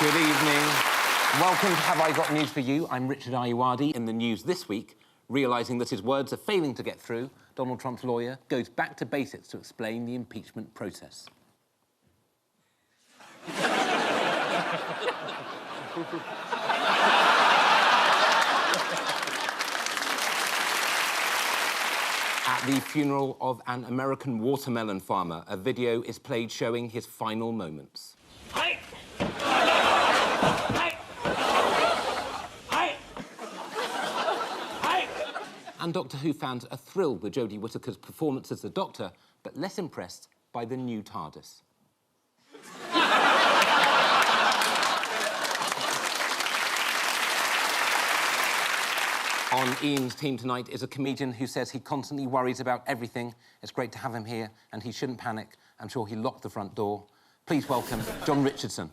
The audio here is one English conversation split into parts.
Good evening. Welcome to Have I Got News For You? I'm Richard Ayoade. In the news this week, realising that his words are failing to get through, Donald Trump's lawyer goes back to basics to explain the impeachment process. At the funeral of an American watermelon farmer, a video is played showing his final moments. Hi. And Doctor Who fans are thrilled with Jodie Whittaker's performance as the Doctor, but less impressed by the new TARDIS. On Ian's team tonight is a comedian who says he constantly worries about everything. It's great to have him here, and he shouldn't panic. I'm sure he locked the front door. Please welcome Jon Richardson.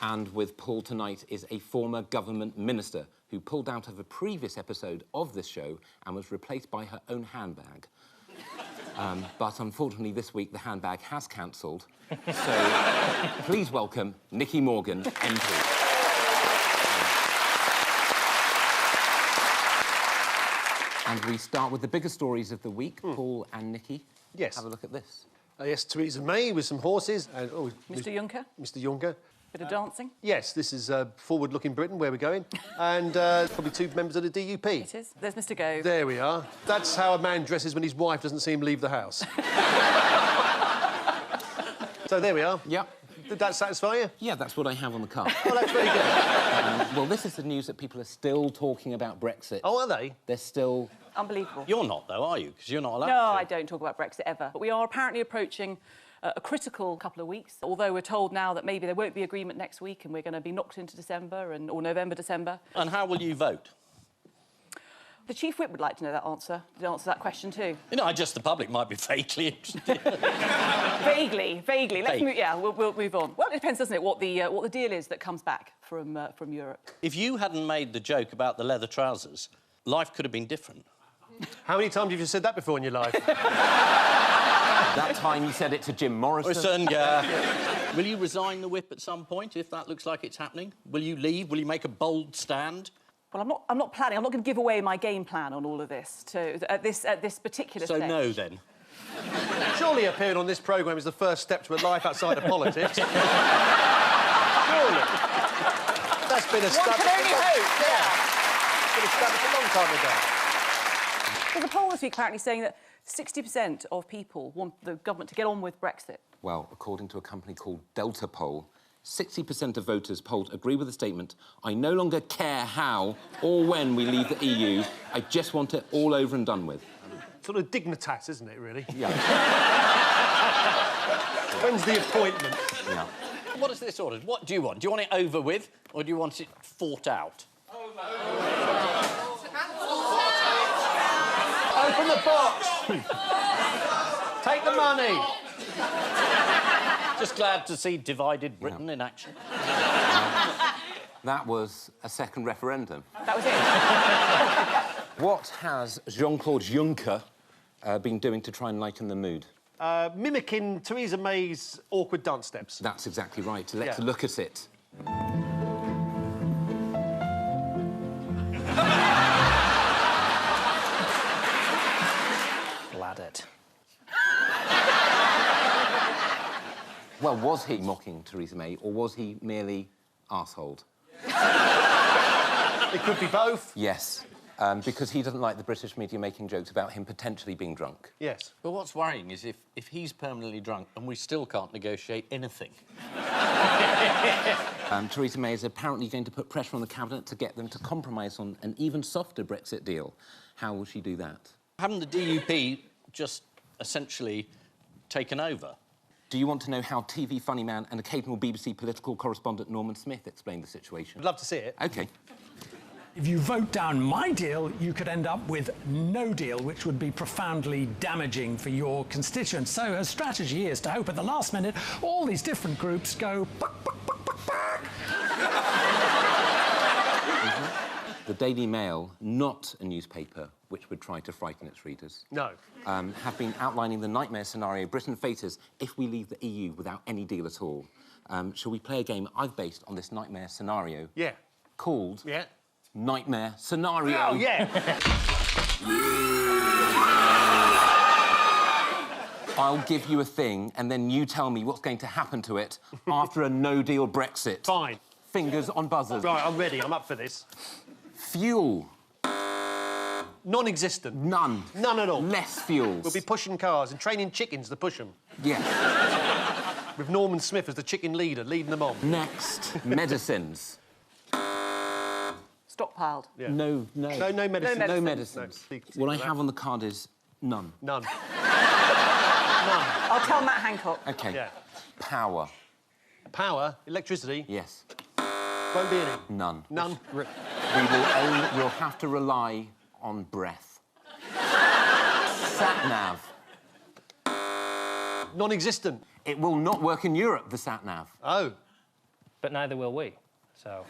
And with Paul tonight is a former government minister who pulled out of a previous episode of this show and was replaced by her own handbag. But unfortunately, this week, the handbag has cancelled. So please welcome Nicky Morgan, MP. And we start with the biggest stories of the week. Paul and Nicky. Yes. Have a look at this. Yes, Theresa May with some horses. And, Mr Juncker. Mr Juncker. Bit of dancing. Yes, this is forward-looking Britain, where we're going. And probably two members of the DUP. It is. There's Mr Gove. There we are. That's how a man dresses when his wife doesn't see him leave the house. So there we are. Yep. Did that satisfy you? Yeah, that's what I have on the card. Oh, that's very good. Well, this is the news that people are still talking about Brexit. Oh, are they? They're still... Unbelievable. You're not, though, are you? Because you're not allowed to. No, I don't talk about Brexit ever. But we are apparently approaching a critical couple of weeks, although we're told now that maybe there won't be agreement next week and we're going to be knocked into December or November, December. And how will you vote? The Chief Whip would like to know that answer. To answer that question too. You know, just the public might be vaguely interested. Vaguely. Let's move. Yeah, we'll move on. Well, it depends, doesn't it, what the deal is that comes back from Europe. If you hadn't made the joke about the leather trousers, life could have been different. How many times have you said that before in your life? That time you said it to Jim Morrison. Will you resign the whip at some point if that looks like it's happening? Will you leave? Will you make a bold stand? Well, I'm not planning. I'm not going to give away my game plan on all of this at this particular stage. So no, then. Surely appearing on this programme is the first step to a life outside of politics. Surely. That's been established. One can only hope. Yeah. Been established a long time ago. There's a poll this week apparently saying that 60% of people want the government to get on with Brexit. Well, according to a company called Delta Poll, 60% of voters polled agree with the statement, "I no longer care how or when we leave the EU, I just want it all over and done with." Sort of dignitas, isn't it, really? Yeah. When's the appointment? Yeah. What is this order? What do you want? Do you want it over with, or do you want it fought out? Open the box! Take the money! Just glad to see divided Britain in action. That was a second referendum. That was it. What has Jean-Claude Juncker been doing to try and lighten the mood? Mimicking Theresa May's awkward dance steps. That's exactly right. Let's look at it. Glad it. Well, was he mocking Theresa May, or was he merely arseholed? It could be both. Yes, because he doesn't like the British media making jokes about him potentially being drunk. Yes. But what's worrying is if he's permanently drunk and we still can't negotiate anything. Theresa May is apparently going to put pressure on the Cabinet to get them to compromise on an even softer Brexit deal. How will she do that? Haven't the DUP just essentially taken over? Do you want to know how TV funny man and occasional BBC political correspondent Norman Smith explained the situation? I'd love to see it. OK. If you vote down my deal, you could end up with no deal, which would be profoundly damaging for your constituents. So her strategy is to hope at the last minute all these different groups go buck, buck, buck, buck, buck. The Daily Mail, not a newspaper which would try to frighten its readers, No. have been outlining the nightmare scenario Britain faces if we leave the EU without any deal at all. Shall we play a game I've based on this nightmare scenario? Yeah. Called Yeah. Nightmare Scenario. Oh, yeah. I'll give you a thing, and then you tell me what's going to happen to it after a no-deal Brexit. Fine. Fingers on buzzers. Right, I'm ready. I'm up for this. Fuel. Non-existent. None. None at all. Less fuels. We'll be pushing cars and training chickens to push them. Yes. With Norman Smith as the chicken leader, leading them on. Next, medicines. Stockpiled. Yeah. No medicines. No medicine. No medicines. No. What I have on the card is none. None. I'll tell Matt Hancock. OK. Yeah. Power. Power, electricity, Yes. won't be any. None. None. We'll have to rely on breath. Sat-nav. Non-existent. It will not work in Europe, the sat-nav. Oh. But neither will we, so...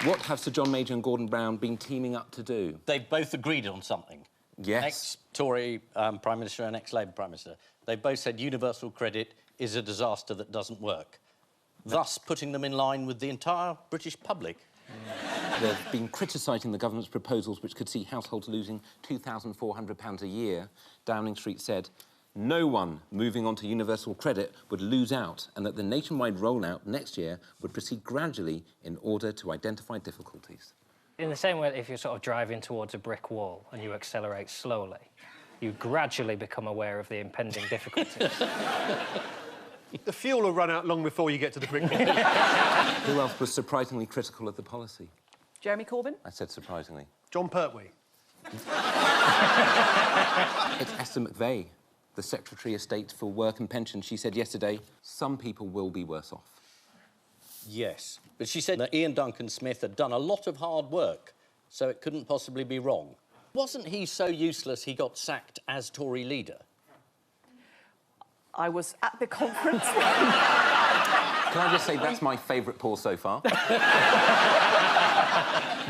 What have Sir John Major and Gordon Brown been teaming up to do? They've both agreed on something. Yes. Ex-Tory Prime Minister and ex-Labour Prime Minister. They've both said universal credit is a disaster that doesn't work, thus putting them in line with the entire British public. They've been criticising the government's proposals, which could see households losing £2,400 a year. Downing Street said no one moving on to universal credit would lose out, and that the nationwide rollout next year would proceed gradually in order to identify difficulties. In the same way that if you're sort of driving towards a brick wall and you accelerate slowly, you gradually become aware of the impending difficulties. The fuel will run out long before you get to the brick wall. Who else was surprisingly critical of the policy? Jeremy Corbyn? I said surprisingly. John Pertwee. It's Esther McVey, the Secretary of State for Work and Pensions. She said yesterday, some people will be worse off. Yes, but she said that Ian Duncan Smith had done a lot of hard work, so it couldn't possibly be wrong. Wasn't he so useless he got sacked as Tory leader? I was at the conference. Can I just say that's my favourite pause so far?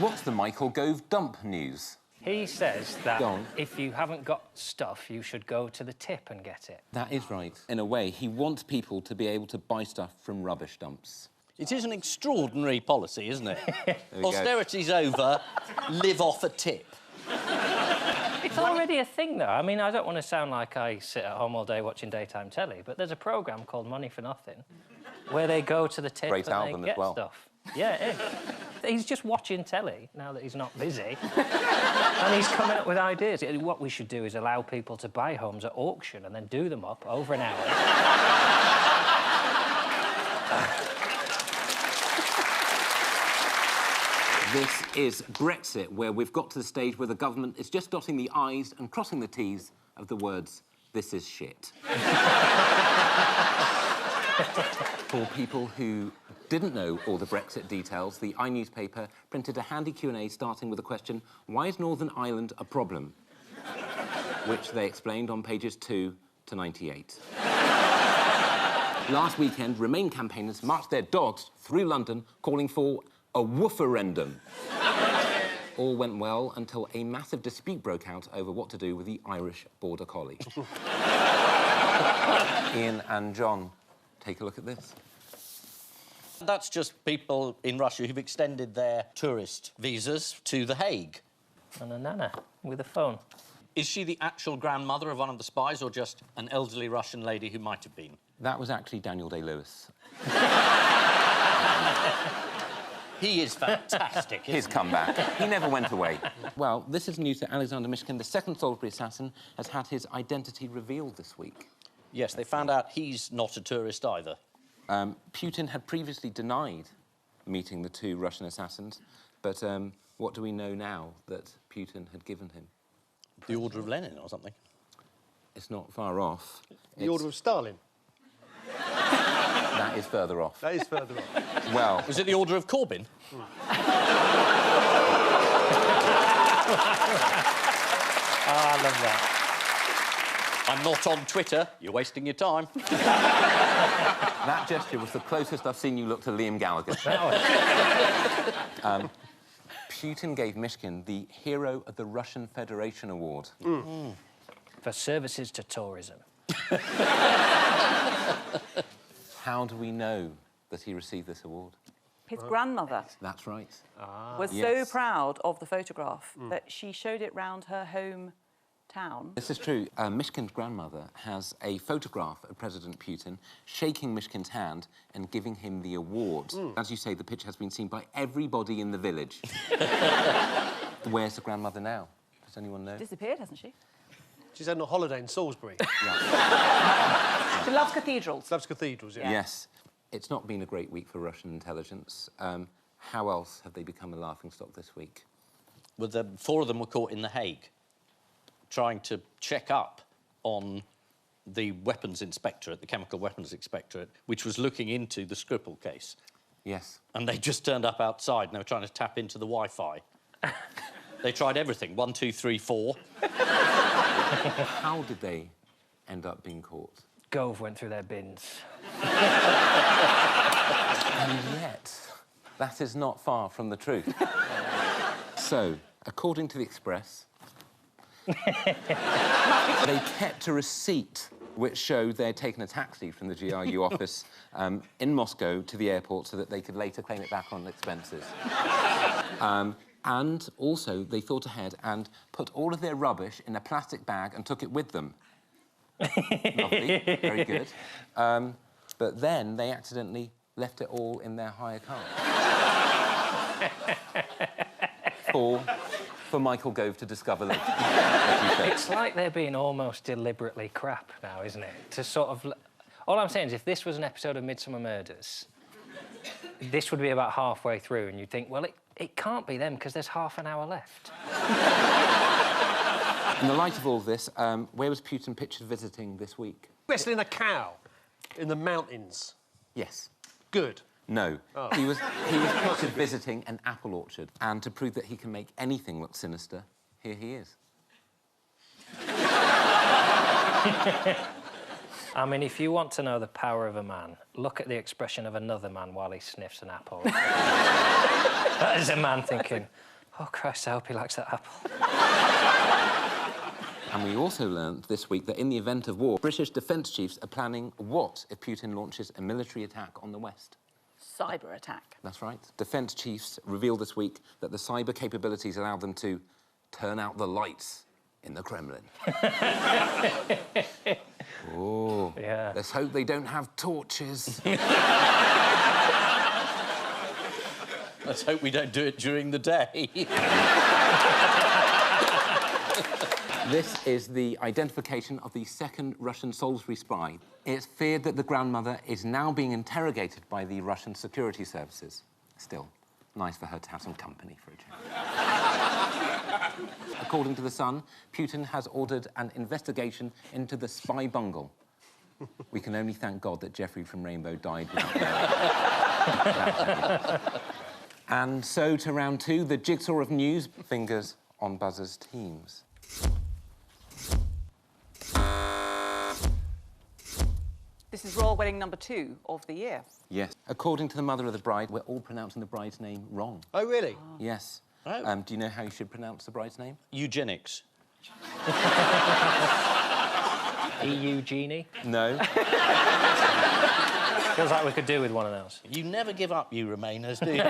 What's the Michael Gove dump news? He says that Go on. if you haven't got stuff, you should go to the tip and get it. That is right. In a way, he wants people to be able to buy stuff from rubbish dumps. It is an extraordinary policy, isn't it? we go. Austerity's over, live off a tip. It's already a thing, though. I mean, I don't want to sound like I sit at home all day watching daytime telly, but there's a programme called Money for Nothing where they go to the tip Great and album they as get well. stuff. Yeah, it is. He's just watching telly now that he's not busy. And he's coming up with ideas. What we should do is allow people to buy homes at auction and then do them up over an hour. This is Brexit, where we've got to the stage where the government is just dotting the I's and crossing the T's of the words, "this is shit." For people who didn't know all the Brexit details, the iNewspaper printed a handy Q&A starting with the question, why is Northern Ireland a problem? Which they explained on pages 2 to 98. Last weekend, Remain campaigners marched their dogs through London calling for a wooferendum. All went well until a massive dispute broke out over what to do with the Irish Border Collie. Ian and John, take a look at this. That's just people in Russia who've extended their tourist visas to The Hague. And a nana with a phone. Is she the actual grandmother of one of the spies or just an elderly Russian lady who might have been? That was actually Daniel Day-Lewis. He is fantastic, His comeback. He never went away. Well, this is news that Alexander Mishkin, the second Salisbury assassin, has had his identity revealed this week. Yes, they found out he's not a tourist either. Putin had previously denied meeting the two Russian assassins, but what do we know now that Putin had given him? The Order of Lenin or something. It's not far off. The Order of Stalin. That is further off. That is further on. Well... Was it the Order of Corbyn? I love that. I'm not on Twitter. You're wasting your time. That gesture was the closest I've seen you look to Liam Gallagher. Putin gave Mishkin the Hero of the Russian Federation Award. For services to tourism. How do we know that he received this award? His grandmother That's right. was Yes. so proud of the photograph that she showed it round her hometown. This is true. Mishkin's grandmother has a photograph of President Putin shaking Mishkin's hand and giving him the award. As you say, the picture has been seen by everybody in the village. Where's the grandmother now? Does anyone know? Disappeared, hasn't she? She's on a holiday in Salisbury. She loves cathedrals. Loves cathedrals, yeah. Yes. It's not been a great week for Russian intelligence. How else have they become a laughingstock this week? Well, the 4 of them were caught in The Hague, trying to check up on the weapons inspectorate, the chemical weapons inspectorate, which was looking into the Skripal case. Yes. And they just turned up outside and they were trying to tap into the Wi-Fi. They tried everything, 1, 2, 3, 4. How did they end up being caught? Gove went through their bins. And yet, that is not far from the truth. So, according to the Express, they kept a receipt which showed they had taken a taxi from the GRU office in Moscow to the airport so that they could later claim it back on expenses. And also, they thought ahead and put all of their rubbish in a plastic bag and took it with them. Lovely, very good. But then they accidentally left it all in their hire car. for Michael Gove to discover later. It's like they're being almost deliberately crap now, isn't it? To sort of... All I'm saying is, if this was an episode of Midsummer Murders, this would be about halfway through, and you'd think, well, it can't be them, because there's half an hour left. In the light of all this, where was Putin pictured visiting this week? Wrestling a cow in the mountains. Yes. Good. No. Oh. He was pictured visiting an apple orchard. And to prove that he can make anything look sinister, here he is. I mean, if you want to know the power of a man, look at the expression of another man while he sniffs an apple. That is a man thinking, oh, Christ, I hope he likes that apple. And we also learned this week that in the event of war, British defence chiefs are planning what if Putin launches a military attack on the West? Cyber attack. That's right. Defence chiefs revealed this week that the cyber capabilities allow them to turn out the lights in the Kremlin. Oh, yeah. Let's hope they don't have torches. Let's hope we don't do it during the day. This is the identification of the second Russian Salisbury spy. It's feared that the grandmother is now being interrogated by the Russian security services. Still, nice for her to have some company for a change. According to The Sun, Putin has ordered an investigation into the spy bungle. We can only thank God that Geoffrey from Rainbow died without knowing. And so to round 2, the jigsaw of news. Fingers on Buzzer's teams. This is royal wedding number 2 of the year. Yes. According to the mother of the bride, we're all pronouncing the bride's name wrong. Oh, really? Yes. Oh. Do you know how you should pronounce the bride's name? Eugenics. EU genie? No. Feels like we could do with one of those. You never give up, you Remainers, do you?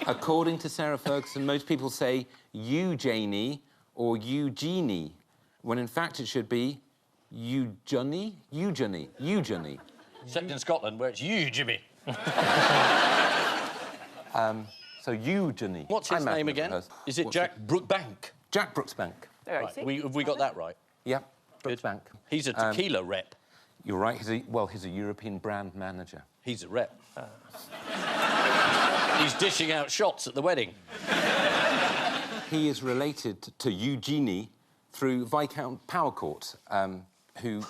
According to Sarah Ferguson, most people say Eugenie or Eugenie, when in fact it should be Eugenie? Eugenie. Eugenie. Except in Scotland, where it's you, Jimmy. So Eugenie. What's his name again? Is it Jack Brookbank? Jack Brooksbank. There, Right. see? Have we got that right? Yep, Brooksbank. He's a tequila rep. You're right, he's a European brand manager. He's a rep. He's dishing out shots at the wedding. He is related to Eugenie through Viscount Powercourt, who...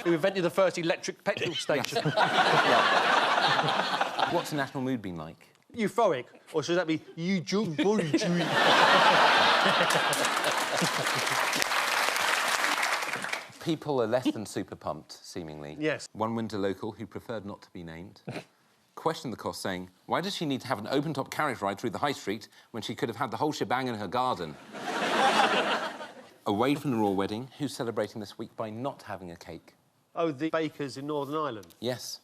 Who invented the first electric petrol station. What's the national mood been like? Euphoric, or should that be People are less than super pumped, seemingly. Yes. One Windsor local, who preferred not to be named, questioned the cost, saying, why does she need to have an open-top carriage ride through the high street when she could have had the whole shebang in her garden? Away from the royal wedding, who's celebrating this week by not having a cake? Oh, the bakers in Northern Ireland. Yes.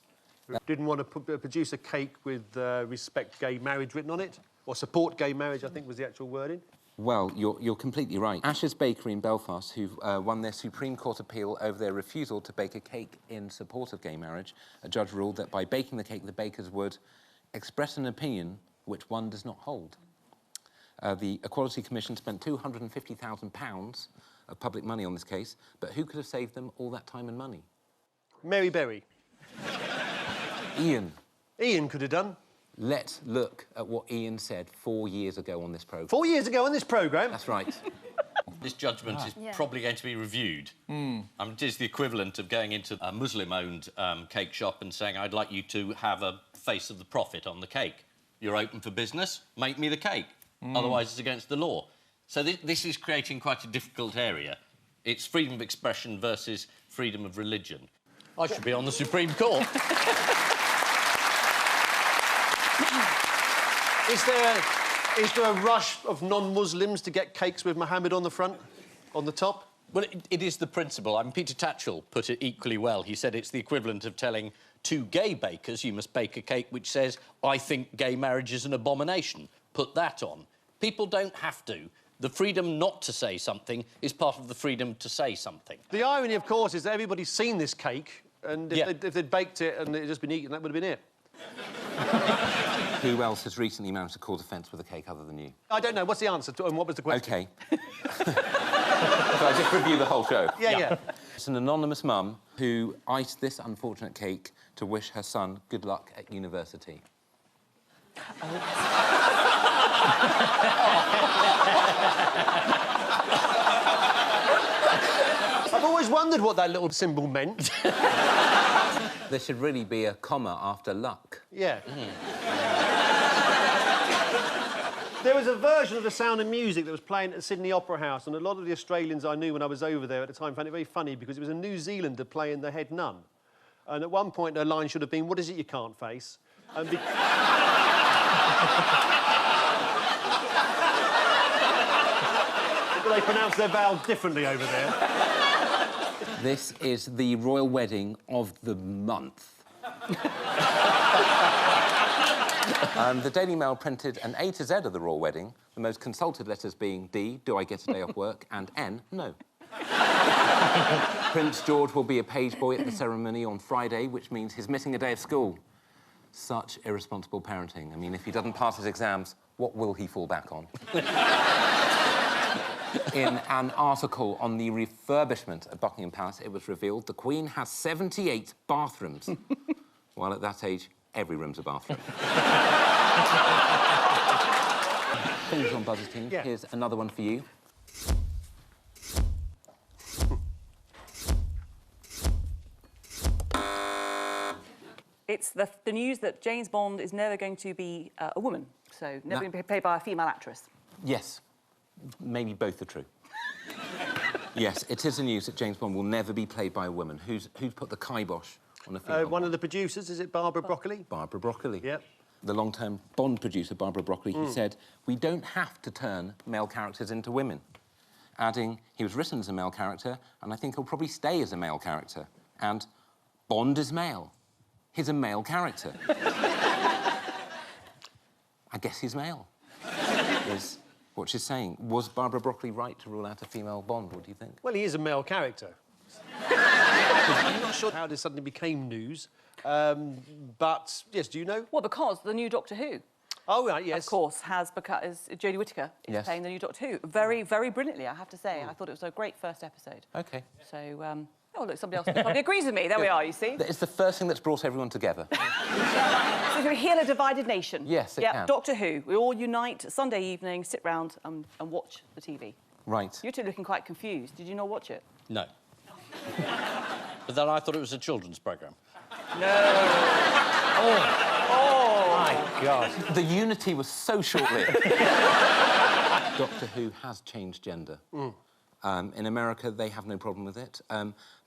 Who didn't want to produce a cake with respect gay marriage written on it, or support gay marriage, I think was the actual wording. Well, you're completely right. Ash's Bakery in Belfast, who've won their Supreme Court appeal over their refusal to bake a cake in support of gay marriage, a judge ruled that by baking the cake, the bakers would express an opinion which one does not hold. The Equality Commission spent £250,000 of public money on this case, but who could have saved them all that time and money? Mary Berry. Ian. Ian could have done. Let's look at what Ian said 4 years ago on this programme. 4 years ago on this programme? That's right. This judgment is probably going to be reviewed. It is the equivalent of going into a Muslim-owned cake shop and saying, I'd like you to have a face of the prophet on the cake. You're open for business, make me the cake. Otherwise, it's against the law. So this is creating quite a difficult area. It's freedom of expression versus freedom of religion. I should be on the Supreme Court. Is there a rush of non-Muslims to get cakes with Mohammed on the front, on the top? Well, it is the principle. Peter Tatchell put it equally well. He said it's the equivalent of telling two gay bakers you must bake a cake which says, I think gay marriage is an abomination. Put that on. People don't have to. The freedom not to say something is part of the freedom to say something. The irony, of course, is that everybody's seen this cake, and if they'd baked it and it had just been eaten, that would have been it. Who else has recently managed to cause offence with a cake other than you? I don't know. What's the answer? And what was the question? OK. So I just review the whole show? Yeah. It's an anonymous mum who iced this unfortunate cake to wish her son good luck at university. I've always wondered what that little symbol meant. There should really be a comma after luck. Yeah. There was a version of The Sound of Music that was playing at the Sydney Opera House, and a lot of the Australians I knew when I was over there at the time found it very funny because it was a New Zealander playing the head nun. And at one point, her line should have been, what is it you can't face? And they pronounce their vowels differently over there. This is the royal wedding of the month. The Daily Mail printed an A to Z of the royal wedding, the most consulted letters being D, do I get a day off work, and N, no. Prince George will be a page boy at the ceremony on Friday, which means he's missing a day of school. Such irresponsible parenting. I mean, if he doesn't pass his exams, what will he fall back on? In an article on the refurbishment of Buckingham Palace, it was revealed the Queen has 78 bathrooms. While at that age, every room's a bathroom. Fingers on buzzers, team. Yeah. Here's another one for you. It's the news that James Bond is never going to be a woman, so never going to be played by a female actress. Yes. Maybe both are true. Yes, it is the news that James Bond will never be played by a woman. Who's put the kibosh on a female One Bond? of the producers, is it Barbara Broccoli? Barbara Broccoli. Yep. The long-term Bond producer, Barbara Broccoli, he said, we don't have to turn male characters into women. Adding, he was written as a male character, and I think he'll probably stay as a male character. And Bond is male. He's a male character. I guess he's male, is what she's saying. Was Barbara Broccoli right to rule out a female Bond, what do you think? Well, he is a male character. I'm not sure how this suddenly became news, but, yes, do you know? Well, because the new Doctor Who, Oh, right, yes. of course, is Jodie Whittaker is Yes. playing the new Doctor Who. Very, very brilliantly, I have to say. I thought it was a great first episode. OK. So, oh, look, somebody else probably agrees with me. There we are, you see. It's the first thing that's brought everyone together. So we heal a divided nation. Yes, it yeah, can. Doctor Who. We all unite Sunday evening, sit round and watch the TV. Right. You're two looking quite confused. Did you not watch it? No. But then I thought it was a children's programme. No. My God. The unity was so short-lived. Doctor Who has changed gender. In America, they have no problem with it.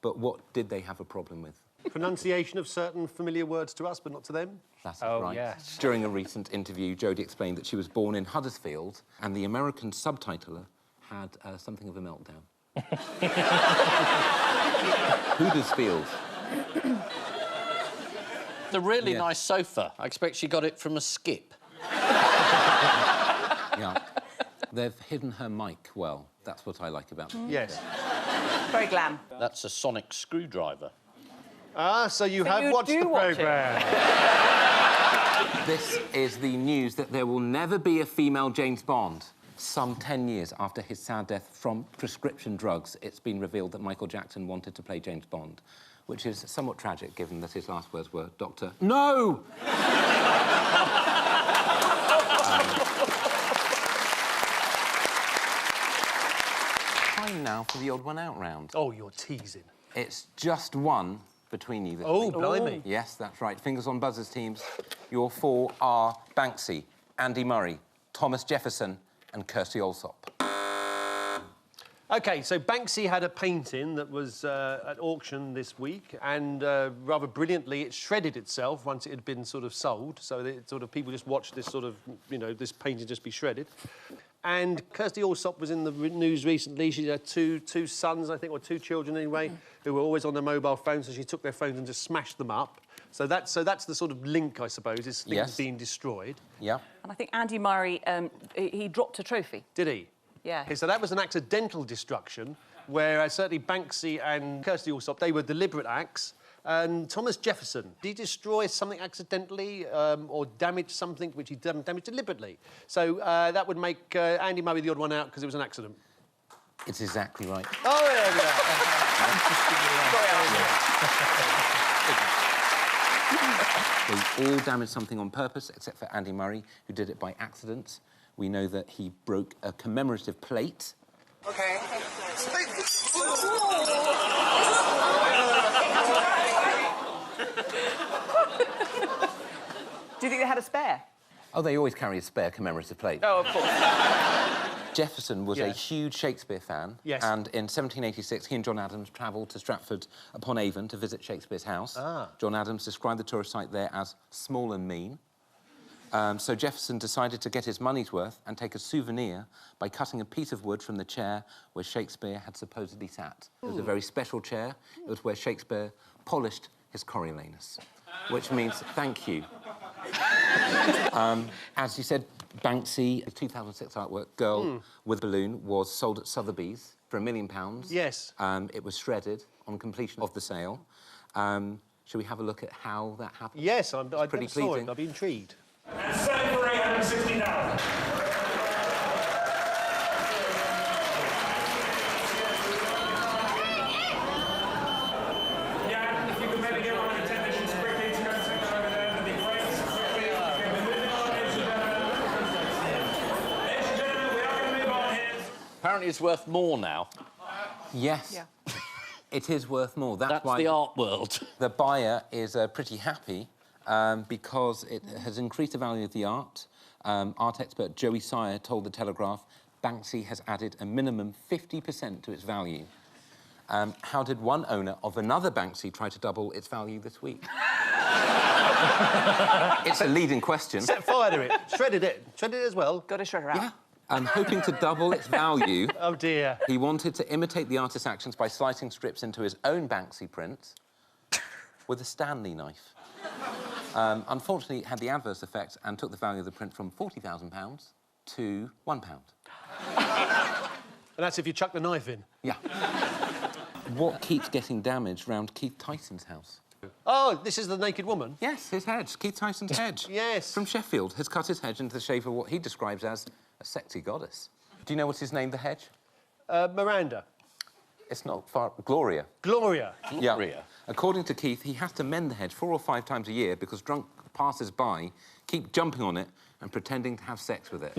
But what did they have a problem with? Pronunciation of certain familiar words to us, but not to them. That's right. Yes. During a recent interview, Jodie explained that she was born in Huddersfield, and the American subtitler had something of a meltdown. Huddersfield. The really nice sofa. I expect she got it from a skip. Yeah. They've hidden her mic well. That's what I like about them. Yes. Very glam. That's a sonic screwdriver. Ah, so you have you watched do the watch it. programme. This is the news that there will never be a female James Bond. Some 10 years after his sad death from prescription drugs, it's been revealed that Michael Jackson wanted to play James Bond, which is somewhat tragic, given that his last words were, Doctor, no! Time now for the odd one out round. Oh, you're teasing. It's just one between you this Oh, week. blimey. Yes, that's right. Fingers on buzzers, teams. Your four are Banksy, Andy Murray, Thomas Jefferson and Kirsty Allsop. OK, so Banksy had a painting that was at auction this week, and rather brilliantly, it shredded itself once it had been sort of sold, so that sort of people just watched this sort of, you know, this painting just be shredded. And Kirsty Allsop was in the news recently. She had two sons, I think, or two children anyway, who were always on their mobile phones, so she took their phones and just smashed them up. So that's the sort of link, I suppose, is things being destroyed. Yeah. And I think Andy Murray, he dropped a trophy. Did he? Yeah. Okay, so that was an accidental destruction, where certainly Banksy and Kirsty Allsop, they were deliberate acts. And Thomas Jefferson, did he destroy something accidentally or damage something which he damaged deliberately? So that would make Andy Murray the odd one out because it was an accident. It's exactly right. Oh, there we They all damaged something on purpose, except for Andy Murray, who did it by accident. We know that he broke a commemorative plate. Okay. Do you think they had a spare? Oh, they always carry a spare commemorative plate. Oh, of course. Jefferson was a Yes. huge Shakespeare fan. Yes. And in 1786, he and John Adams travelled to Stratford-upon-Avon to visit Shakespeare's house. Ah. John Adams described the tourist site there as small and mean. So Jefferson decided to get his money's worth and take a souvenir by cutting a piece of wood from the chair where Shakespeare had supposedly sat. It was a very special chair. It was where Shakespeare polished his Coriolanus, which means thank you. As you said, Banksy, a 2006 artwork, Girl with Balloon, was sold at Sotheby's for £1 million. Yes. It was shredded on completion of the sale. Shall we have a look at how that happened? Yes, I pretty saw pleasing. it. I'd be intrigued. And selling for $860,000. Yeah, if you could maybe get one of the technicians quickly to go and take that over there, that'd be great. Quickly. Okay, we're moving on, ladies and gentlemen. Ladies and gentlemen, we are going to move on here. Apparently it's worth more now. Yes. Yeah. It is worth more. That's why the art world. the buyer is pretty happy because it has increased the value of the art. Art expert Joey Sire told The Telegraph Banksy has added a minimum 50% to its value. How did one owner of another Banksy try to double its value this week? It's a leading question. Set fire to it. Shredded it. Shredded it as well. Got a shredder out. Yeah. Hoping to double its value, Oh, dear. he wanted to imitate the artist's actions by slicing strips into his own Banksy print with a Stanley knife. Unfortunately, it had the adverse effect and took the value of the print from £40,000 to £1. And that's if you chuck the knife in. Yeah. What keeps getting damaged round Keith Tyson's house? Oh, this is the naked woman? Yes, his hedge. Keith Tyson's hedge. Yes. From Sheffield, has cut his hedge into the shape of what he describes as a sexy goddess. Do you know what he's named the hedge? Miranda. It's not far... Gloria. Gloria. Yeah. Gloria. According to Keith, he has to mend the hedge 4 or 5 times a year because drunk passers-by keep jumping on it and pretending to have sex with it.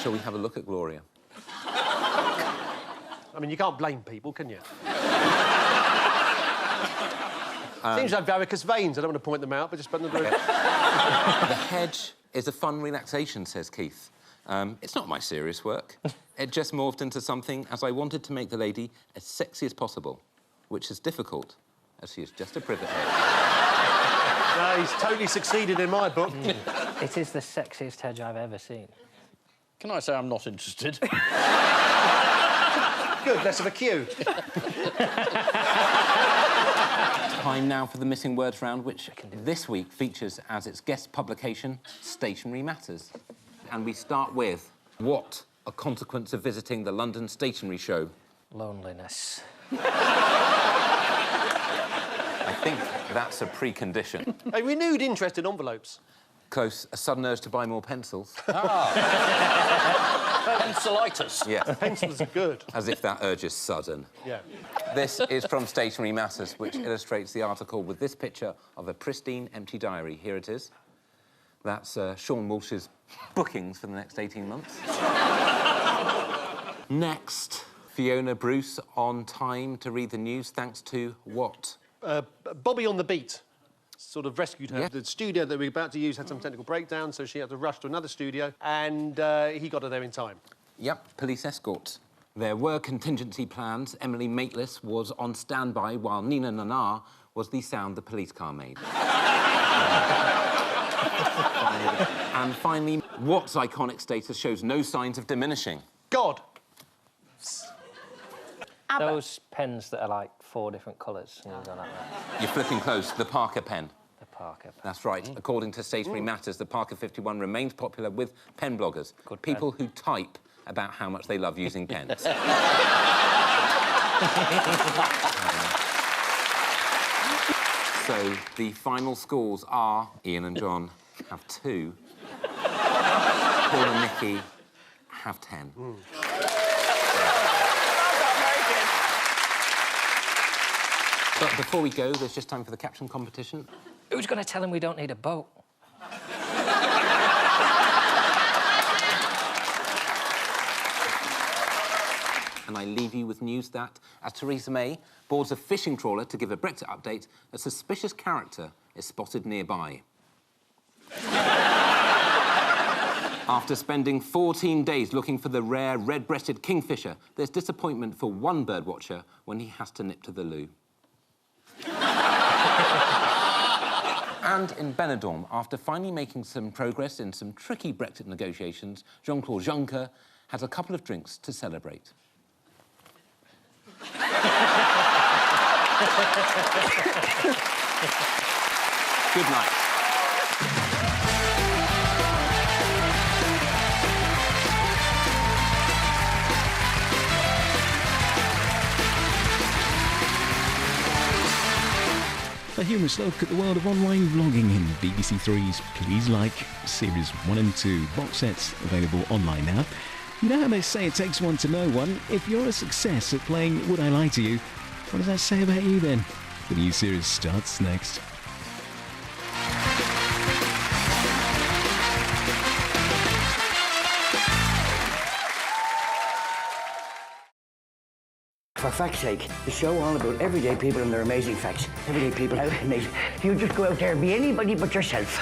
Shall we have a look at Gloria? I mean, you can't blame people, can you? Seems to have varicose veins. I don't want to point them out, but just... The hedge is a fun relaxation, says Keith. It's not my serious work. It just morphed into something as I wanted to make the lady as sexy as possible, which is difficult, as she is just a privet hedge. No, he's totally succeeded in my book. It is the sexiest hedge I've ever seen. Can I say I'm not interested? Good, less of a queue. Time now for the missing words round, which this week features as its guest publication, Stationery Matters. And we start with, what a consequence of visiting the London Stationery Show? Loneliness. I think that's a precondition. A renewed interest in envelopes. Close, a sudden urge to buy more pencils. Pencilitis. Yes, Pencils are good. as if that urge is sudden. Yeah. This is from Stationery Matters, which illustrates the article with this picture of a pristine, empty diary. Here it is. That's Sean Walsh's bookings for the next 18 months. Next, Fiona Bruce on time to read the news, thanks to what? Bobby on the beat sort of rescued her. Yeah. The studio that we were about to use had some technical breakdown, so she had to rush to another studio, and he got her there in time. Yep, police escort. There were contingency plans. Emily Maitlis was on standby while Nina Nanar was the sound the police car made. And finally, Watt's iconic status shows no signs of diminishing. God. Those pens that are like 4 different colours. And you go like that. You're flipping close. The Parker pen. The Parker pen. That's right. According to Stationery Matters, the Parker 51 remains popular with pen bloggers. Good people who type about how much they love using pens. So the final scores are Ian and Jon have 2. Paul and Nicky have 10. But before we go, there's just time for the caption competition. Who's going to tell him we don't need a boat? And I leave you with news that, as Theresa May boards a fishing trawler to give a Brexit update, a suspicious character is spotted nearby. After spending 14 days looking for the rare red-breasted kingfisher, there's disappointment for one birdwatcher when he has to nip to the loo. And in Benidorm, after finally making some progress in some tricky Brexit negotiations, Jean-Claude Juncker has a couple of drinks to celebrate. Good night. A humorous look at the world of online vlogging in BBC Three's Please Like Series 1 and 2 box sets available online now. You know how they say it takes one to know one? If you're a success at playing Would I Lie to You, what does that say about you then? The new series starts next. For fact's sake, the show all about everyday people and their amazing facts. Everyday people out, amazing. You just go out there and be anybody but yourself.